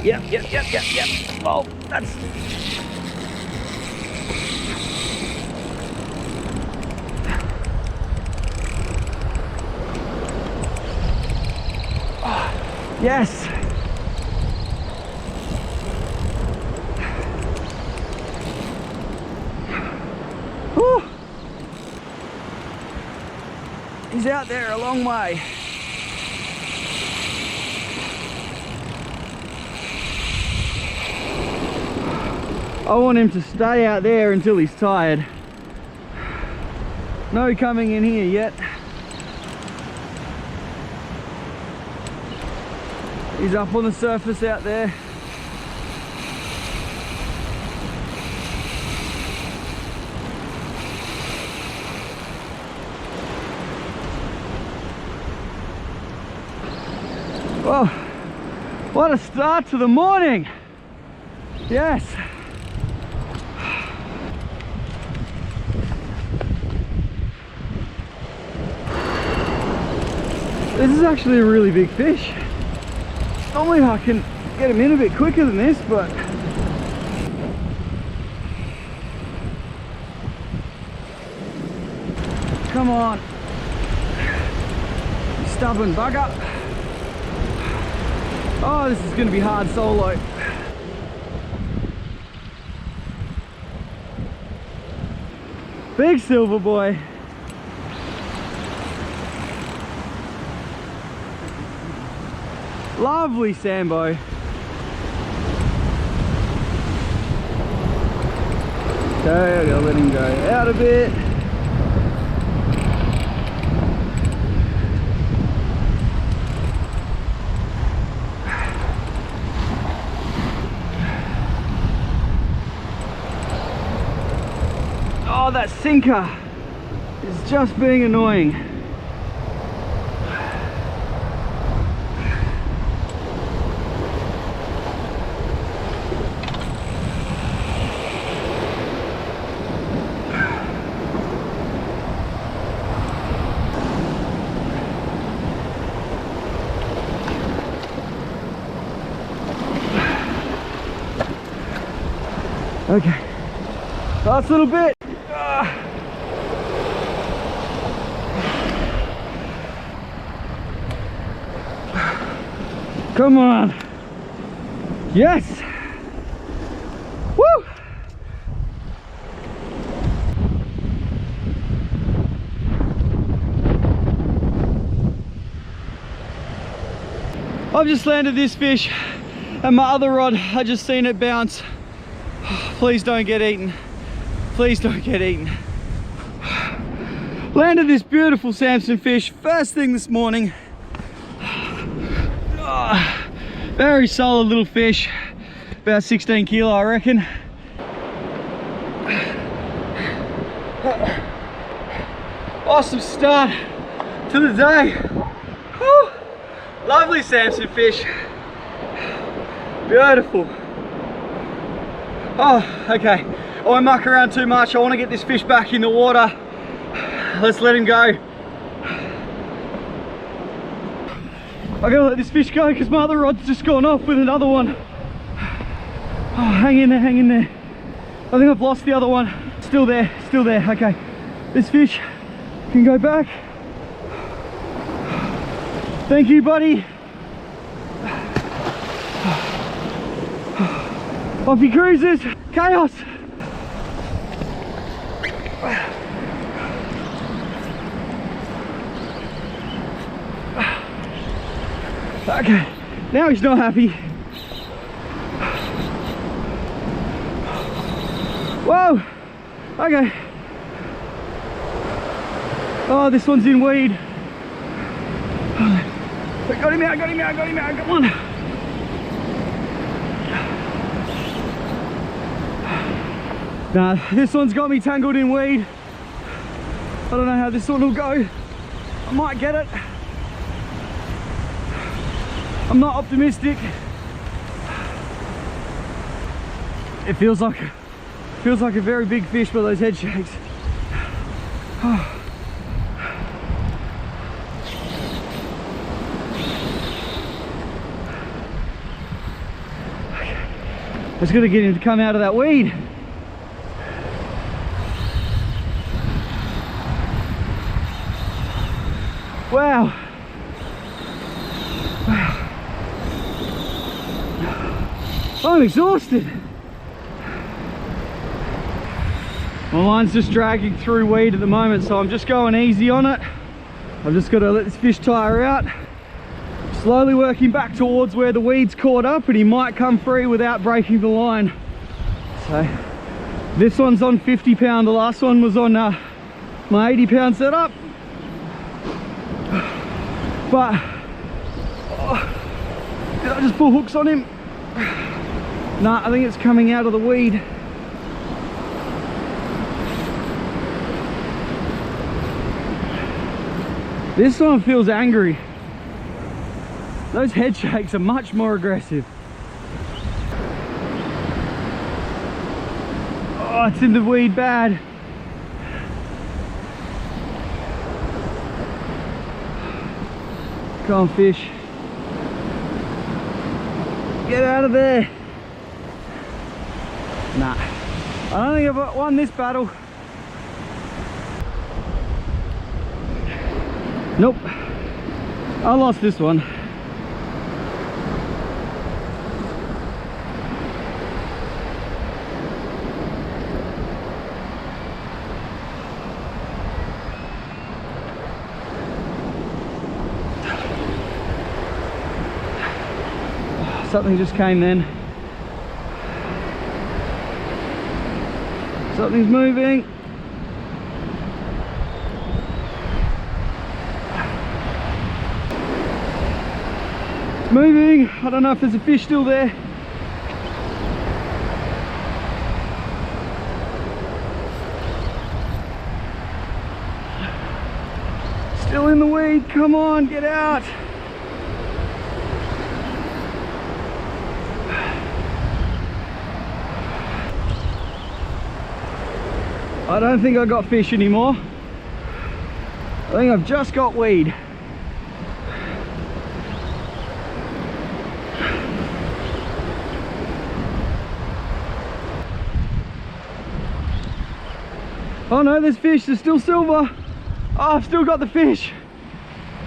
Yep. Oh, that's... Oh, yes. Whew. He's out there a long way. I want him to stay out there until he's tired. No coming in here yet. He's up on the surface out there. Well, what a start to the morning. Yes. This is actually a really big fish. Normally I can get him in a bit quicker than this, but come on, stubborn bugger. Oh, this is going to be hard solo. Big silver boy. Lovely sambo. Okay, I gotta let him go out a bit. Oh, that sinker is just being annoying. Okay, last little bit. Come on. Yes. Woo. I've just landed this fish and my other rod, I just seen it bounce. Please don't get eaten. Please don't get eaten. Landed this beautiful Samson fish first thing this morning. Very solid little fish, about 16 kilo I reckon. Awesome start to the day. Whew. Lovely Samson fish, beautiful. Oh, okay, I won't muck around too much. I want to get this fish back in the water. Let's let him go. I gotta let this fish go because my other rod's just gone off with another one. Oh, hang in there, hang in there. I think I've lost the other one. Still there, okay. This fish can go back. Thank you, buddy. Off he cruises. Chaos. Okay, now he's not happy. Whoa, okay. Oh, this one's in weed. Got him out, come on. Nah, this one's got me tangled in weed. I don't know how this one will go. I might get it. I'm not optimistic. It feels like a very big fish by those head shakes. Just got to get him to come out of that weed. Wow. I'm exhausted. My line's just dragging through weed at the moment, so I'm just going easy on it. I've just got to let this fish tire out. Slowly working back towards where the weed's caught up, and he might come free without breaking the line. So this one's on 50 pound, the last one was on my 80 pound setup. But did I just pull hooks on him? Nah, I think it's coming out of the weed. This one feels angry. Those head shakes are much more aggressive. Oh, it's in the weed bad. Come on, fish. Get out of there. Nah, I don't think I've won this battle. Nope, I lost this one. Something just came then. Something's moving. It's moving. I don't know if there's a fish still there. Still in the weed. Come on, get out. I don't think I got fish anymore. I think I've just got weed. Oh no, there's fish, there's still silver. Oh, I've still got the fish.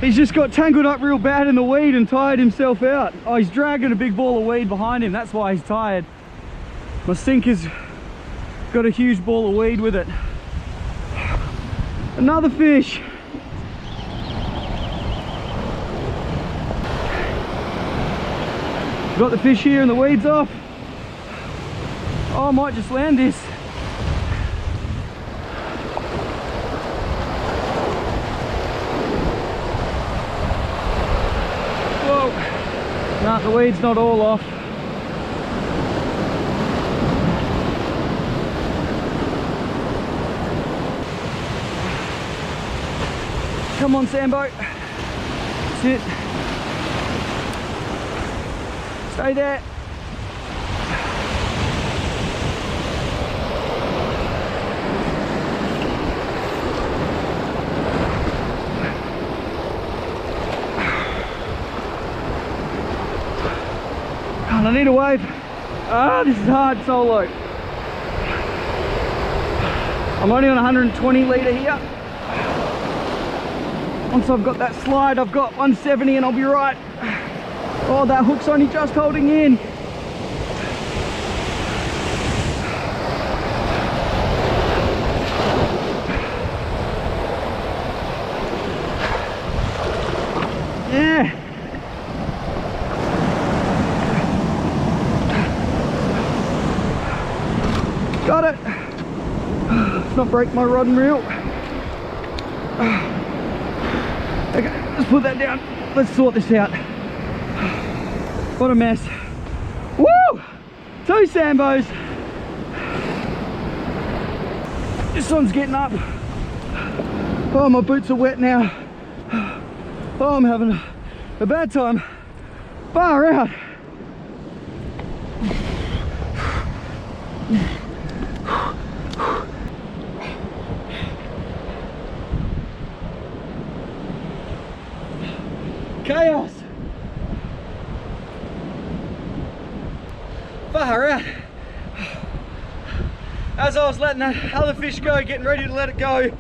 He's just got tangled up real bad in the weed and tired himself out. Oh, he's dragging a big ball of weed behind him, that's why he's tired. My sinker's got a huge ball of weed with it. Another fish. Got the fish here and the weeds off. Oh, I might just land this. Whoa. Nah, the weed's not all off. Come on, Sambo. That's it. Stay there. God, I need a wave. Ah, this is hard solo. I'm only on 120 litre here. Once I've got that slide, I've got 170 and I'll be right. Oh, that hook's only just holding in. Yeah. Got it. Let's not break my rod and reel. Okay, let's put that down. Let's sort this out. What a mess. Woo! 2 Sambos. This one's getting up. Oh, my boots are wet now. Oh, I'm having a bad time. Far out. Chaos. Far out. As I was letting that other fish go, getting ready to let it go,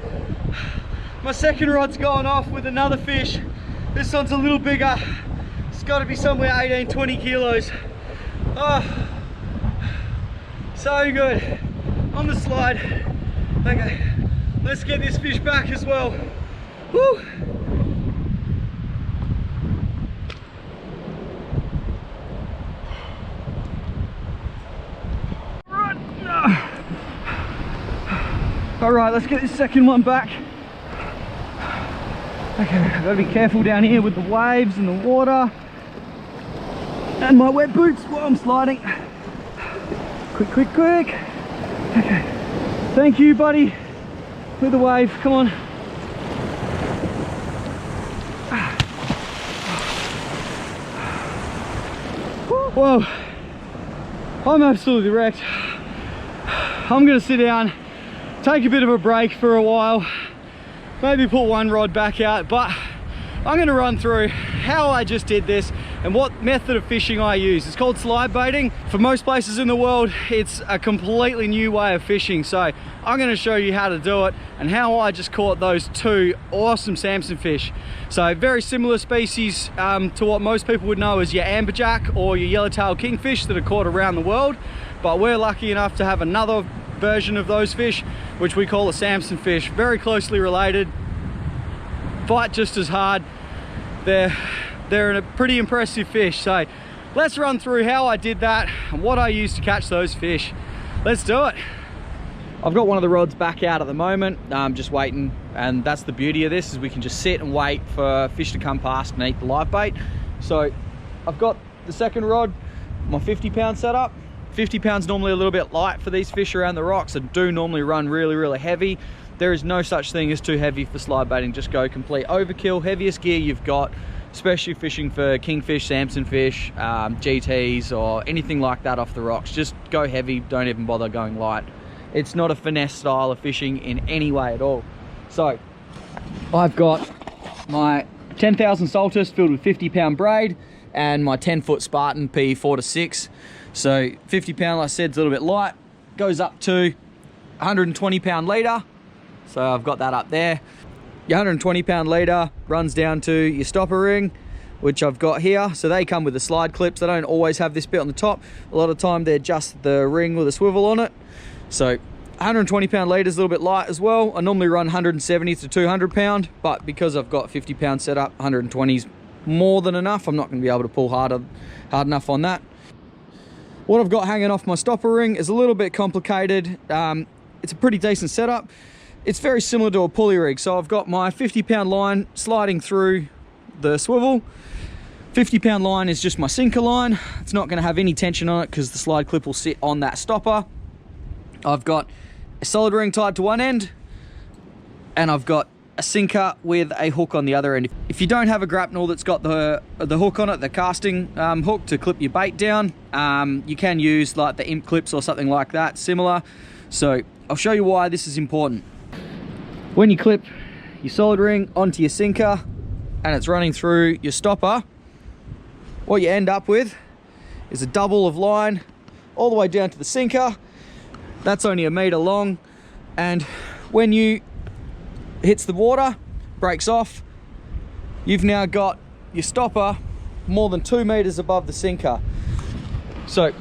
my second rod's gone off with another fish. This one's a little bigger. It's got to be somewhere 18, 20 kilos. Oh, so good. On the slide. Okay, let's get this fish back as well. Woo! All right, let's get this second one back. Okay, I've got to be careful down here with the waves and the water and my wet boots while I'm sliding. Quick, quick, quick. Okay, thank you, buddy, with the wave. Come on. Whoa, I'm absolutely wrecked. I'm gonna sit down, take a bit of a break for a while, maybe put one rod back out, but I'm going to run through how I just did this and what method of fishing I use. It's called slide baiting. For most places in the world, it's a completely new way of fishing. So I'm going to show you how to do it and how I just caught those two awesome Samson fish. So very similar species to what most people would know as your amberjack or your yellowtail kingfish that are caught around the world. But we're lucky enough to have another version of those fish, which we call a Samson fish. Very closely related, fight just as hard. They're a pretty impressive fish. So let's run through how I did that and what I used to catch those fish. Let's do it. I've got one of the rods back out at the moment. I'm just waiting, and that's the beauty of this, is we can just sit and wait for fish to come past and eat the live bait. So I've got the second rod, my 50-pound setup. 50 pounds normally a little bit light for these fish around the rocks. I do normally run really heavy. There is no such thing as too heavy for slide baiting. Just go complete overkill. Heaviest gear you've got, especially fishing for kingfish, Samson fish, GTs or anything like that off the rocks. Just go heavy, don't even bother going light. It's not a finesse style of fishing in any way at all. So I've got my 10,000 Saltist filled with 50-pound braid and my 10-foot Spartan P 4 to 6. So 50-pound, like I said, is a little bit light. Goes up to 120-pound leader. So I've got that up there. Your 120-pound leader runs down to your stopper ring, which I've got here. So they come with the slide clips. They don't always have this bit on the top. A lot of the time they're just the ring with a swivel on it. So 120-pound leader is a little bit light as well. I normally run 170 to 200-pound, but because I've got 50-pound set up, 120 is more than enough. I'm not going to be able to pull hard enough on that. What I've got hanging off my stopper ring is a little bit complicated. It's a pretty decent setup. It's very similar to a pulley rig. So I've got my 50-pound line sliding through the swivel. 50-pound line is just my sinker line. It's not going to have any tension on it because the slide clip will sit on that stopper. I've got a solid ring tied to one end, and I've got a sinker with a hook on the other end. If you don't have a grapnel that's got the hook on it, the casting hook to clip your bait down, you can use like the imp clips or something like that, similar. So I'll show you why this is important. When you clip your solid ring onto your sinker and it's running through your stopper, what you end up with is a double of line all the way down to the sinker. That's only 1 meter long, and when you hits the water, breaks off, you've now got your stopper more than 2 meters above the sinker. So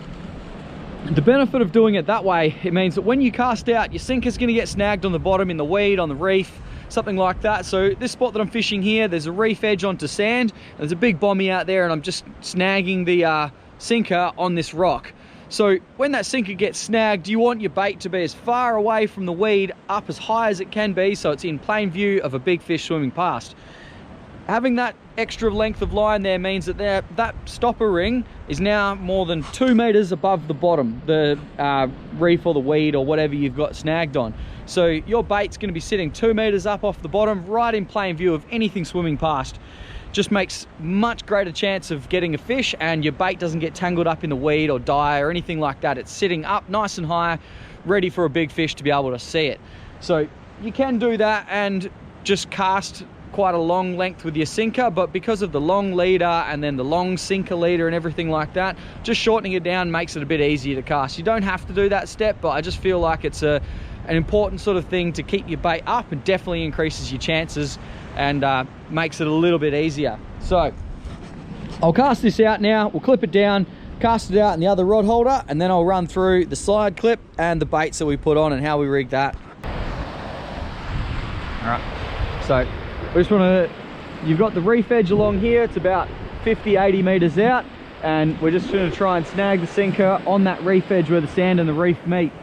the benefit of doing it that way, it means that when you cast out, your sinker's going to get snagged on the bottom in the weed, on the reef, something like that. So this spot that I'm fishing here, there's a reef edge onto sand, there's a big bommy out there, and I'm just snagging the sinker on this rock. So when that sinker gets snagged, you want your bait to be as far away from the weed, up as high as it can be, so it's in plain view of a big fish swimming past. Having that extra length of line there means that that stopper ring is now more than 2 meters above the bottom, the reef or the weed or whatever you've got snagged on. So your bait's going to be sitting 2 meters up off the bottom, right in plain view of anything swimming past. Just makes much greater chance of getting a fish, and your bait doesn't get tangled up in the weed or die or anything like that. It's sitting up nice and high, ready for a big fish to be able to see it. So you can do that and just cast quite a long length with your sinker, but because of the long leader and then the long sinker leader and everything like that, just shortening it down makes it a bit easier to cast. You don't have to do that step, but I just feel like it's an important sort of thing to keep your bait up, and definitely increases your chances and makes it a little bit easier. So I'll cast this out now, we'll clip it down, cast it out in the other rod holder, and then I'll run through the slide clip and the baits that we put on and how we rig that. All right, so we just want to, you've got the reef edge along here, it's about 50-80 meters out, and we're just going to try and snag the sinker on that reef edge where the sand and the reef meet.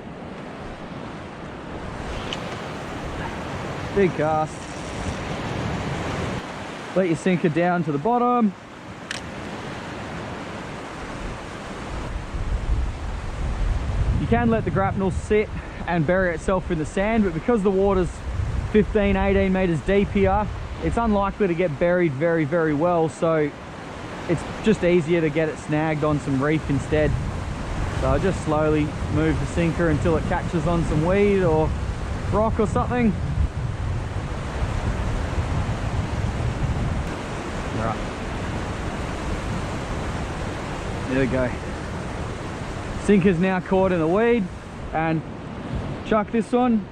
Big cast. Let your sinker down to the bottom. You can let the grapnel sit and bury itself in the sand, but because the water's 15-18 meters deep here, it's unlikely to get buried very, very well, so it's just easier to get it snagged on some reef instead. So I just slowly move the sinker until it catches on some weed or rock or something. All right, there we go. Sinker's now caught in the weed, and chuck this one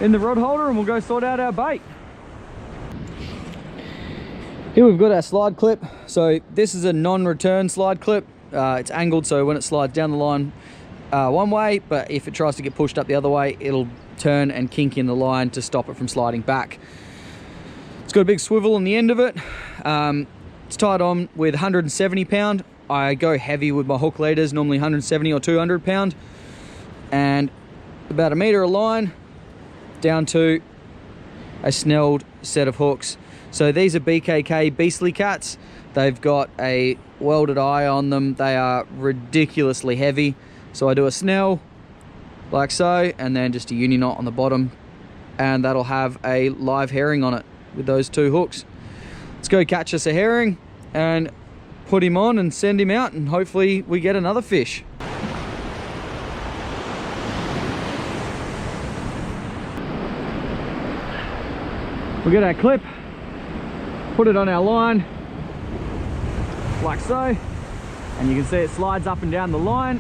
in the rod holder and we'll go sort out our bait. Here we've got our slide clip. So this is a non-return slide clip. It's angled so when it slides down the line one way, but if it tries to get pushed up the other way, it'll turn and kink in the line to stop it from sliding back. It's got a big swivel on the end of it. It's tied on with 170 pound. I go heavy with my hook leaders, normally 170 or 200 pound, and about a meter of line down to a snelled set of hooks. So these are BKK Beastly Cats. They've got a welded eye on them. They are ridiculously heavy. So I do a snell like so, and then just a uni knot on the bottom, and that'll have a live herring on it with those two hooks. Let's go catch us a herring and put him on and send him out, and hopefully we get another fish. We'll get our clip, put it on our line, like so, and you can see it slides up and down the line.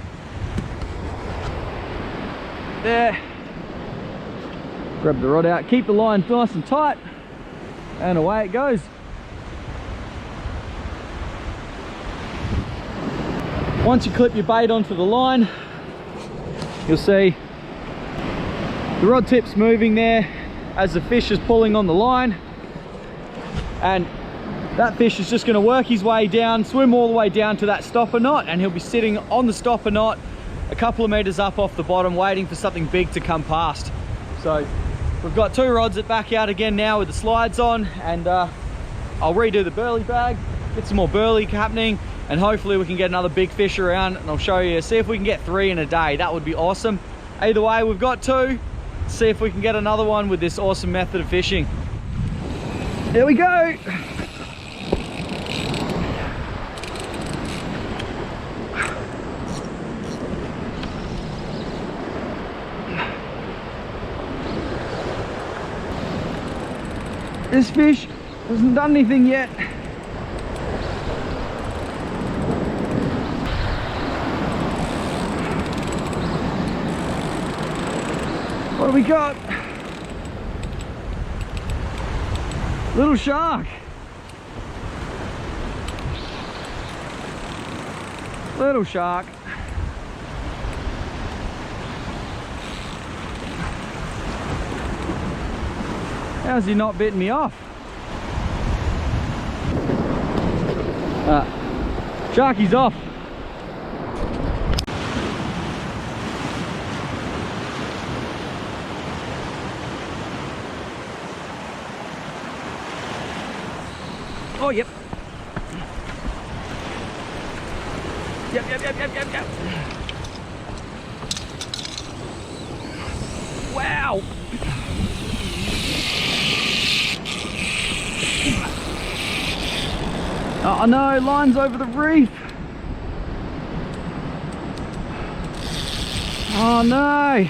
There. Grab the rod out, keep the line nice and tight, and away it goes. Once you clip your bait onto the line, you'll see the rod tip's moving there as the fish is pulling on the line, and that fish is just going to work his way down, swim all the way down to that stopper knot, and he'll be sitting on the stopper knot a couple of meters up off the bottom, waiting for something big to come past. So we've got two rods that back out again now with the slides on, and I'll redo the burley bag, get some more burley happening, and hopefully we can get another big fish around, and I'll show you, see if we can get 3 in a day. That would be awesome. Either way, we've got 2. See if we can get another one with this awesome method of fishing. There we go. This fish hasn't done anything yet. What do we got? Little shark. Little shark. How's he not bitten me off? Sharky's off. Oh, yep. Yep. Wow. Oh no, line's over the reef. Oh no.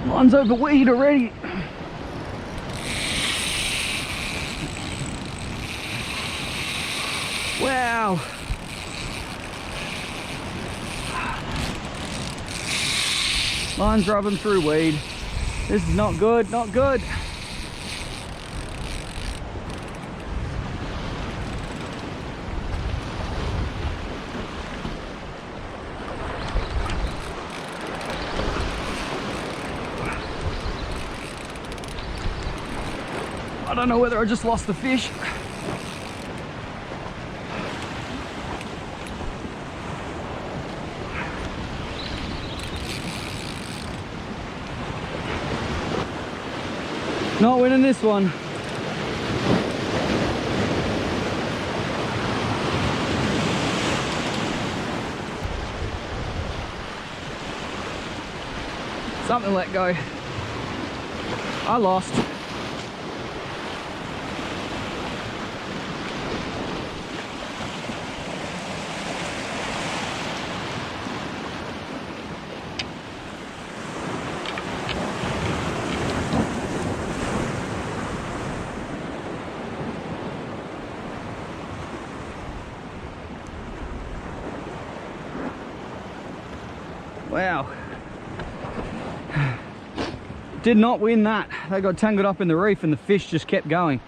Line's over weed already. Wow. Line's rubbing through weed. This is not good, not good. I don't know whether I just lost the fish. Not winning this one. Something let go. I lost. Wow. Did not win that. They got tangled up in the reef and the fish just kept going.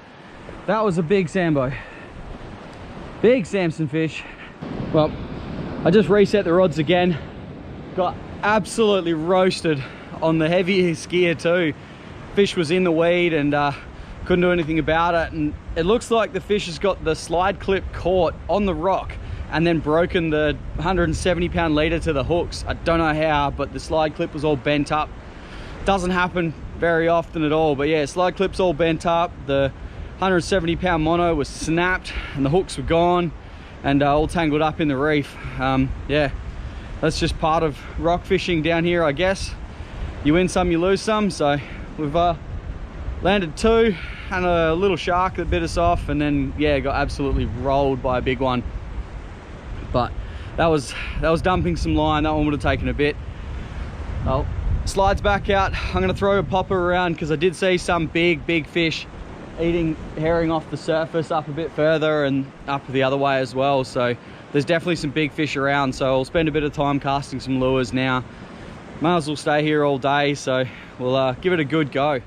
That was a big Sambo. Big Samson fish. Well, I just reset the rods again. Got absolutely roasted on the heaviest gear too. Fish was in the weed and couldn't do anything about it. And it looks like the fish has got the slide clip caught on the rock and then broken the 170-pound leader to the hooks. I don't know how, but the slide clip was all bent up. Doesn't happen very often at all, but yeah, slide clip's all bent up. The 170-pound mono was snapped and the hooks were gone and all tangled up in the reef. Yeah, that's just part of rock fishing down here, I guess. You win some, you lose some. So we've landed two and a little shark that bit us off, and then yeah, got absolutely rolled by a big one. But that was dumping some line. That one would have taken a bit. Oh, slides back out. I'm gonna throw a popper around because I did see some big fish eating herring off the surface up a bit further and up the other way as well. So there's definitely some big fish around, so I'll spend a bit of time casting some lures now. Might as well stay here all day, so we'll give it a good go.